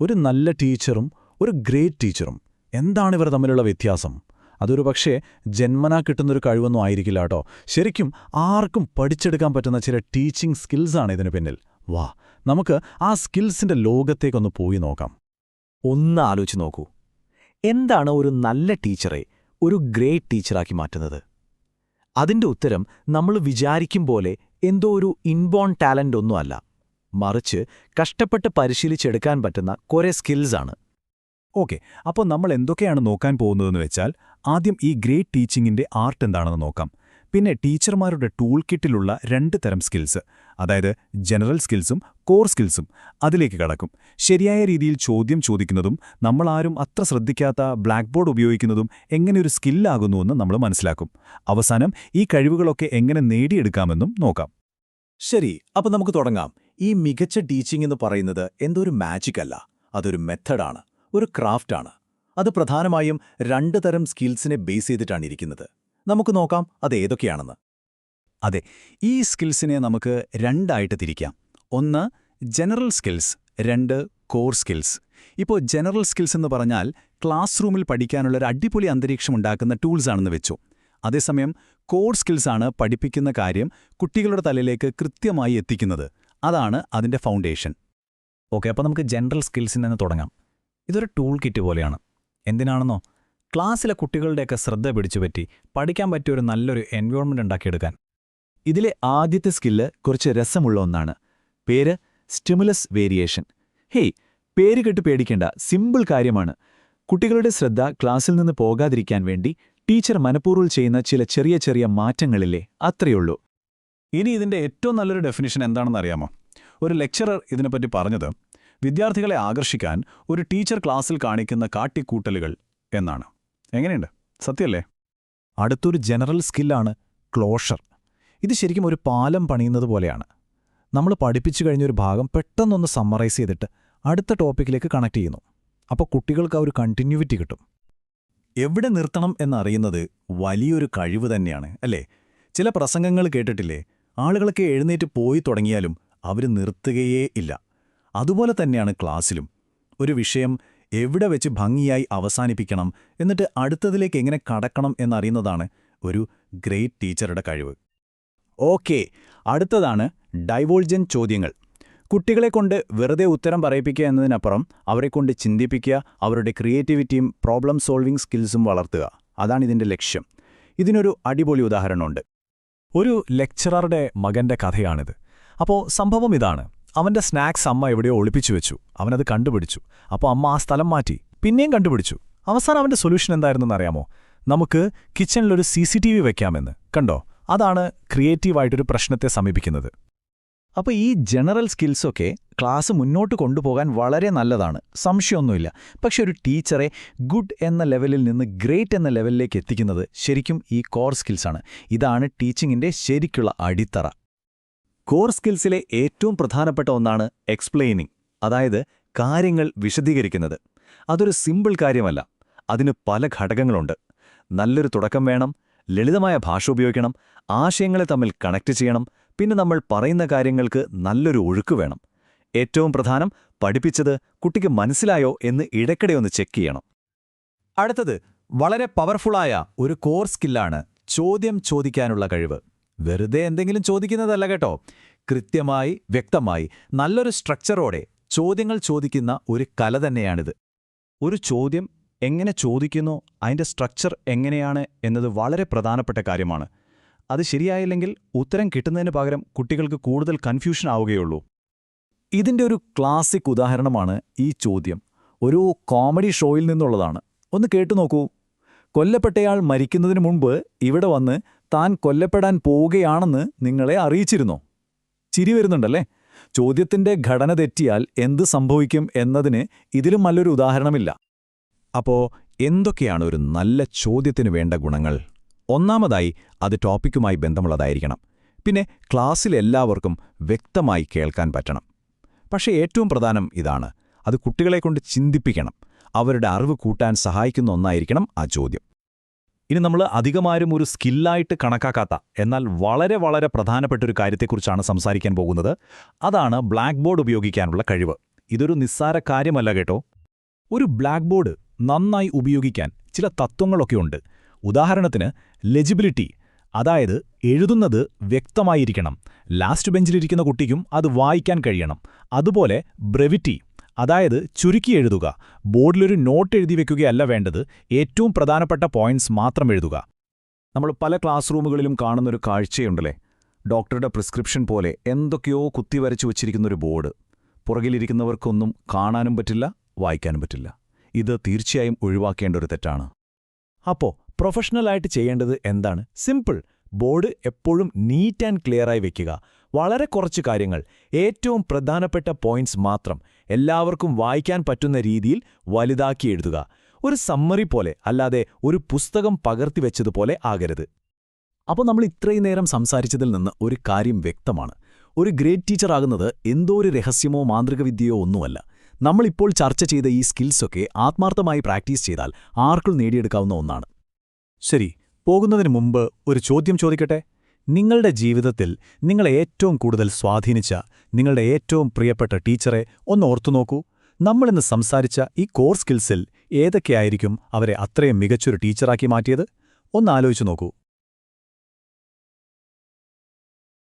ഒരു നല്ല ടീച്ചറും ഒരു ഗ്രേറ്റ് ടീച്ചറും എന്താണ് ഇവർ തമ്മിലുള്ള വ്യത്യാസം? അതൊരു പക്ഷേ ജന്മനാ കിട്ടുന്നൊരു കഴിവൊന്നും ആയിരിക്കില്ല കേട്ടോ. ശരിക്കും ആർക്കും പഠിച്ചെടുക്കാൻ പറ്റുന്ന ചില ടീച്ചിങ് സ്കിൽസാണ് ഇതിന് പിന്നിൽ. വാ, നമുക്ക് ആ സ്കിൽസിന്റെ ലോകത്തേക്കൊന്ന് പോയി നോക്കാം. ഒന്ന് ആലോചിച്ച് നോക്കൂ. എന്താണ് ഒരു നല്ല ടീച്ചറെ ഒരു ഗ്രേറ്റ് ടീച്ചറാക്കി മാറ്റുന്നത്? അതിന്റെ ഉത്തരം നമ്മൾ വിചാരിക്കും പോലെ എന്തോ ഒരു ഇൻബോൺ ടാലന്റ് ഒന്നുമല്ല, മറിച്ച് കഷ്ടപ്പെട്ട് പരിശീലിച്ചെടുക്കാൻ പറ്റുന്ന കുറേ സ്കിൽസാണ്. ഓക്കെ, അപ്പോൾ നമ്മൾ എന്തൊക്കെയാണ് നോക്കാൻ പോകുന്നതെന്ന് വെച്ചാൽ, ആദ്യം ഈ ഗ്രേറ്റ് ടീച്ചിങ്ങിന്റെ ആർട്ട് എന്താണെന്ന് നോക്കാം. പിന്നെ ടീച്ചർമാരുടെ ടൂൾ കിറ്റിലുള്ള 2 തരം സ്കിൽസ്, അതായത് ജനറൽ സ്കിൽസും കോർ സ്കിൽസും, അതിലേക്ക് കടക്കും. ശരിയായ രീതിയിൽ ചോദ്യം ചോദിക്കുന്നതും നമ്മളാരും അത്ര ശ്രദ്ധിക്കാത്ത ബ്ലാക്ക് ബോർഡ് ഉപയോഗിക്കുന്നതും എങ്ങനെയൊരു സ്കില്ലാകുന്നുവെന്ന് നമ്മൾ മനസ്സിലാക്കും. അവസാനം ഈ കഴിവുകളൊക്കെ എങ്ങനെ നേടിയെടുക്കാമെന്നും നോക്കാം. ശരി, അപ്പോൾ നമുക്ക് തുടങ്ങാം. ഈ മികച്ച ടീച്ചിംഗ് എന്ന് പറയുന്നത് എന്തോ ഒരു മാജിക് അല്ല, അതൊരു മെത്തഡാണ്, ഒരു ക്രാഫ്റ്റാണ്. അത് പ്രധാനമായും 2 തരം സ്കിൽസിനെ ബേസ് ചെയ്തിട്ടാണ് ഇരിക്കുന്നത്. നമുക്ക് നോക്കാം അത് ഏതൊക്കെയാണെന്ന്. അതെ, ഈ സ്കിൽസിനെ നമുക്ക് 2 ആയിട്ട് തിരിക്കാം. 1 ജനറൽ സ്കിൽസ്, 2 കോർ സ്കിൽസ്. ഇപ്പോൾ ജനറൽ സ്കിൽസ് എന്ന് പറഞ്ഞാൽ ക്ലാസ് റൂമിൽ പഠിക്കാനുള്ളൊരു അടിപൊളി അന്തരീക്ഷം ഉണ്ടാക്കുന്ന ടൂൾസാണെന്ന് വെച്ചു. അതേസമയം കോർ സ്കിൽസാണ് പഠിപ്പിക്കുന്ന കാര്യം കുട്ടികളുടെ തലയിലേക്ക് കൃത്യമായി എത്തിക്കുന്നത്. അതാണ് അതിൻ്റെ ഫൗണ്ടേഷൻ. ഓക്കെ, അപ്പോൾ നമുക്ക് ജനറൽ സ്കിൽസിൽ നിന്ന് തുടങ്ങാം. ഇതൊരു ടൂൾ കിറ്റ് പോലെയാണ്. എന്തിനാണെന്നോ, ക്ലാസ്സിലെ കുട്ടികളുടെയൊക്കെ ശ്രദ്ധ പിടിച്ചുപറ്റി പഠിക്കാൻ പറ്റിയൊരു നല്ലൊരു എൻവയോൺമെൻ്റ് ഉണ്ടാക്കിയെടുക്കാൻ. ഇതിലെ ആദ്യത്തെ സ്കില്ല് കുറച്ച് രസമുള്ള ഒന്നാണ്. പേര് സ്റ്റിമുലസ് വേരിയേഷൻ. ഹേയ്, പേര് കേട്ട് പേടിക്കേണ്ട, സിമ്പിൾ കാര്യമാണ്. കുട്ടികളുടെ ശ്രദ്ധ ക്ലാസ്സിൽ നിന്ന് പോകാതിരിക്കാൻ വേണ്ടി ടീച്ചർ മനഃപൂർവ്വം ചെയ്യുന്ന ചില ചെറിയ ചെറിയ മാറ്റങ്ങളില്ലേ, അത്രയുള്ളൂ. ഇനി ഇതിൻ്റെ ഏറ്റവും നല്ലൊരു ഡെഫിനിഷൻ എന്താണെന്നറിയാമോ? ഒരു ലെക്ചറർ ഇതിനെപ്പറ്റി പറഞ്ഞത്, വിദ്യാർത്ഥികളെ ആകർഷിക്കാൻ ഒരു ടീച്ചർ ക്ലാസ്സിൽ കാണിക്കുന്ന കാട്ടിക്കൂട്ടലുകൾ എന്നാണ്. എങ്ങനെയുണ്ട്? സത്യമല്ലേ? അടുത്തൊരു ജനറൽ സ്കില്ലാണ് ക്ലോഷർ. ഇത് ശരിക്കും ഒരു പാലം പണിയുന്നത് പോലെയാണ്. നമ്മൾ പഠിപ്പിച്ചു കഴിഞ്ഞൊരു ഭാഗം പെട്ടെന്നൊന്ന് സമ്മറൈസ് ചെയ്തിട്ട് അടുത്ത ടോപ്പിക്കിലേക്ക് കണക്ട് ചെയ്യുന്നു. അപ്പോൾ കുട്ടികൾക്ക് ആ ഒരു കണ്ടിന്യൂവിറ്റി കിട്ടും. എവിടെ നിർത്തണം എന്നറിയുന്നത് വലിയൊരു കഴിവ് തന്നെയാണ്, അല്ലേ? ചില പ്രസംഗങ്ങൾ കേട്ടിട്ടില്ലേ? ആളുകളൊക്കെ എഴുന്നേറ്റ് പോയി തുടങ്ങിയാലും അവർ നിർത്തുകയേ ഇല്ല. അതുപോലെ തന്നെയാണ് ക്ലാസ്സിലും. ഒരു വിഷയം എവിടെ വെച്ച് ഭംഗിയായി അവസാനിപ്പിക്കണം, എന്നിട്ട് അടുത്തതിലേക്ക് എങ്ങനെ കടക്കണം എന്നറിയുന്നതാണ് ഒരു ഗ്രേറ്റ് ടീച്ചറുടെ കഴിവ്. ഓക്കെ, അടുത്തതാണ് ഡൈവോൾജന്റ് ചോദ്യങ്ങൾ. കുട്ടികളെക്കൊണ്ട് വെറുതെ ഉത്തരം പറയിപ്പിക്കുക എന്നതിനപ്പുറം അവരെക്കൊണ്ട് ചിന്തിപ്പിക്കുക, അവരുടെ ക്രിയേറ്റിവിറ്റിയും പ്രോബ്ലം സോൾവിംഗ് സ്കിൽസും വളർത്തുക. അതാണിതിൻ്റെ ലക്ഷ്യം. ഇതിനൊരു അടിപൊളി ഉദാഹരണമുണ്ട്. ഒരു ലെക്ചററുടെ മകന്റെ കഥയാണിത്. അപ്പോൾ സംഭവം ഇതാണ്. അവന്റെ സ്നാക്സ് അമ്മ എവിടെയോ ഒളിപ്പിച്ചു വെച്ചു. അവനത് കണ്ടുപിടിച്ചു. അപ്പോൾ അമ്മ ആ സ്ഥലം മാറ്റി, പിന്നെയും കണ്ടുപിടിച്ചു. അവസാനം അവന്റെ സൊല്യൂഷൻ എന്തായിരുന്നെന്നറിയാമോ? നമുക്ക് കിച്ചണിലൊരു CCTV വെക്കാമെന്ന്. കണ്ടോ? അതാണ് ക്രിയേറ്റീവായിട്ടൊരു പ്രശ്നത്തെ സമീപിക്കുന്നത്. അപ്പോൾ ഈ ജനറൽ സ്കിൽസൊക്കെ ക്ലാസ് മുന്നോട്ട് കൊണ്ടുപോകാൻ വളരെ നല്ലതാണ്, സംശയമൊന്നുമില്ല. പക്ഷെ ഒരു ടീച്ചറെ ഗുഡ് എന്ന ലെവലിൽ നിന്ന് ഗ്രേറ്റ് എന്ന ലെവലിലേക്ക് എത്തിക്കുന്നത് ശരിക്കും ഈ കോർ സ്കിൽസാണ്. ഇതാണ് ടീച്ചിങ്ങിൻ്റെ ശരിക്കുള്ള അടിത്തറ. കോർ സ്കിൽസിലെ ഏറ്റവും പ്രധാനപ്പെട്ട ഒന്നാണ് എക്സ്പ്ലെയിനിങ്, അതായത് കാര്യങ്ങൾ വിശദീകരിക്കുന്നത്. അതൊരു സിമ്പിൾ കാര്യമല്ല, അതിന് പല ഘടകങ്ങളുണ്ട്. നല്ലൊരു തുടക്കം വേണം, ലളിതമായ ഭാഷ ഉപയോഗിക്കണം, ആശയങ്ങളെ തമ്മിൽ കണക്ട് ചെയ്യണം, പിന്നെ നമ്മൾ പറയുന്ന കാര്യങ്ങൾക്ക് നല്ലൊരു ഒഴുക്ക് വേണം. ഏറ്റവും പ്രധാനം, പഠിപ്പിച്ചത് കുട്ടിക്ക് മനസ്സിലായോ എന്ന് ഇടയ്ക്കിടെ ഒന്ന് ചെക്ക് ചെയ്യണം. അടുത്തത് വളരെ പവർഫുള്ളായ ഒരു കോർ സ്കില്ലാണ് ചോദ്യം ചോദിക്കാനുള്ള കഴിവ്. വെറുതെ എന്തെങ്കിലും ചോദിക്കുന്നതല്ല കേട്ടോ. കൃത്യമായി, വ്യക്തമായി, നല്ലൊരു സ്ട്രക്ചറോടെ ചോദ്യങ്ങൾ ചോദിക്കുന്ന ഒരു കല തന്നെയാണിത്. ഒരു ചോദ്യം എങ്ങനെ ചോദിക്കുന്നു, അതിൻ്റെ സ്ട്രക്ചർ എങ്ങനെയാണ് എന്നത് വളരെ പ്രധാനപ്പെട്ട കാര്യമാണ്. അത് ശരിയായില്ലെങ്കിൽ ഉത്തരം കിട്ടുന്നതിന് പകരം കുട്ടികൾക്ക് കൂടുതൽ കൺഫ്യൂഷൻ ആവുകയുള്ളൂ. ഇതിൻ്റെ ഒരു ക്ലാസിക് ഉദാഹരണമാണ് ഈ ചോദ്യം. ഒരു കോമഡി ഷോയിൽ നിന്നുള്ളതാണ്. ഒന്ന് കേട്ടുനോക്കൂ. കൊല്ലപ്പെട്ടയാൾ മരിക്കുന്നതിന് മുൻപ് ഇവിടെ വന്ന് താൻ കൊല്ലപ്പെടാൻ പോവുകയാണെന്ന് നിങ്ങളെ അറിയിച്ചിരുന്നോ? ചിരി വരുന്നുണ്ടല്ലേ? ചോദ്യത്തിൻ്റെ ഘടന തെറ്റിയാൽ എന്ത് സംഭവിക്കും എന്നതിന് ഇതിലും നല്ലൊരു ഉദാഹരണമില്ല. അപ്പോൾ എന്തൊക്കെയാണ് ഒരു നല്ല ചോദ്യത്തിന് വേണ്ട ഗുണങ്ങൾ? ഒന്നാമതായി, അത് ടോപ്പിക്കുമായി ബന്ധമുള്ളതായിരിക്കണം. പിന്നെ ക്ലാസ്സിൽ എല്ലാവർക്കും വ്യക്തമായി കേൾക്കാൻ പറ്റണം. പക്ഷേ ഏറ്റവും പ്രധാനം ഇതാണ്, അത് കുട്ടികളെക്കൊണ്ട് ചിന്തിപ്പിക്കണം. അവരുടെ അറിവ് കൂട്ടാൻ സഹായിക്കുന്ന ഒന്നായിരിക്കണം ആ ചോദ്യം. ഇനി നമ്മൾ അധികമാരും ഒരു സ്കില്ലായിട്ട് കണക്കാക്കാത്ത എന്നാൽ വളരെ വളരെ പ്രധാനപ്പെട്ട ഒരു കാര്യത്തെക്കുറിച്ചാണ് സംസാരിക്കാൻ പോകുന്നത്. അതാണ് ബ്ലാക്ക് ബോർഡ് ഉപയോഗിക്കാനുള്ള കഴിവ്. ഇതൊരു നിസ്സാര കാര്യമല്ല കേട്ടോ. ഒരു ബ്ലാക്ക് ബോർഡ് നന്നായി ഉപയോഗിക്കാൻ ചില തത്വങ്ങളൊക്കെയുണ്ട്. ഉദാഹരണത്തിന് ലെജിബിലിറ്റി, അതായത് എഴുതുന്നത് വ്യക്തമായിരിക്കണം. ലാസ്റ്റ് ബെഞ്ചിലിരിക്കുന്ന കുട്ടിക്കും അത് വായിക്കാൻ കഴിയണം. അതുപോലെ ബ്രെവിറ്റി, അതായത് ചുരുക്കി എഴുതുക. ബോർഡിലൊരു നോട്ട് എഴുതി വെക്കുകയല്ല വേണ്ടത്, ഏറ്റവും പ്രധാനപ്പെട്ട പോയിന്റ്സ് മാത്രം എഴുതുക. നമ്മൾ പല ക്ലാസ് റൂമുകളിലും കാണുന്നൊരു കാഴ്ചയുണ്ടല്ലേ, ഡോക്ടറുടെ പ്രിസ്ക്രിപ്ഷൻ പോലെ എന്തൊക്കെയോ കുത്തിവരച്ചു വച്ചിരിക്കുന്നൊരു ബോർഡ്. പുറകിലിരിക്കുന്നവർക്കൊന്നും കാണാനും പറ്റില്ല, വായിക്കാനും പറ്റില്ല. ഇത് തീർച്ചയായും ഒഴിവാക്കേണ്ട ഒരു തെറ്റാണ്. അപ്പോൾ പ്രൊഫഷണലായിട്ട് ചെയ്യേണ്ടത് എന്താണ്? സിമ്പിൾ. ബോർഡ് എപ്പോഴും നീറ്റ് ആൻഡ് ക്ലിയറായി വെക്കുക. വളരെ കുറച്ച് കാര്യങ്ങൾ, ഏറ്റവും പ്രധാനപ്പെട്ട പോയിന്റ്സ് മാത്രം എല്ലാവർക്കും വായിക്കാൻ പറ്റുന്ന രീതിയിൽ വലുതാക്കി എഴുതുക. ഒരു സമ്മറി പോലെ, അല്ലാതെ ഒരു പുസ്തകം പകർത്തിവെച്ചതുപോലെ ആകരുത്. അപ്പോൾ നമ്മൾ ഇത്രയും നേരം സംസാരിച്ചതിൽ നിന്ന് ഒരു കാര്യം വ്യക്തമാണ്. ഒരു ഗ്രേറ്റ് ടീച്ചറാകുന്നത് എന്തോ ഒരു രഹസ്യമോ മാന്ത്രികവിദ്യയോ ഒന്നുമല്ല. നമ്മളിപ്പോൾ ചർച്ച ചെയ്ത ഈ സ്കിൽസൊക്കെ ആത്മാർത്ഥമായി പ്രാക്ടീസ് ചെയ്താൽ ആർക്കും നേടിയെടുക്കാവുന്ന ഒന്നാണ്. ശരി, പോകുന്നതിന് മുമ്പ് ഒരു ചോദ്യം ചോദിക്കട്ടെ. നിങ്ങളുടെ ജീവിതത്തിൽ നിങ്ങളെ ഏറ്റവും കൂടുതൽ സ്വാധീനിച്ച നിങ്ങളുടെ ഏറ്റവും പ്രിയപ്പെട്ട ടീച്ചറെ ഒന്ന് ഓർത്തുനോക്കൂ. നമ്മളിന്ന് സംസാരിച്ച ഈ കോർ സ്കിൽസിൽ ഏതൊക്കെയായിരിക്കും അവരെ അത്രയും മികച്ചൊരു ടീച്ചറാക്കി മാറ്റിയത്? ഒന്ന് ആലോചിച്ചു നോക്കൂ.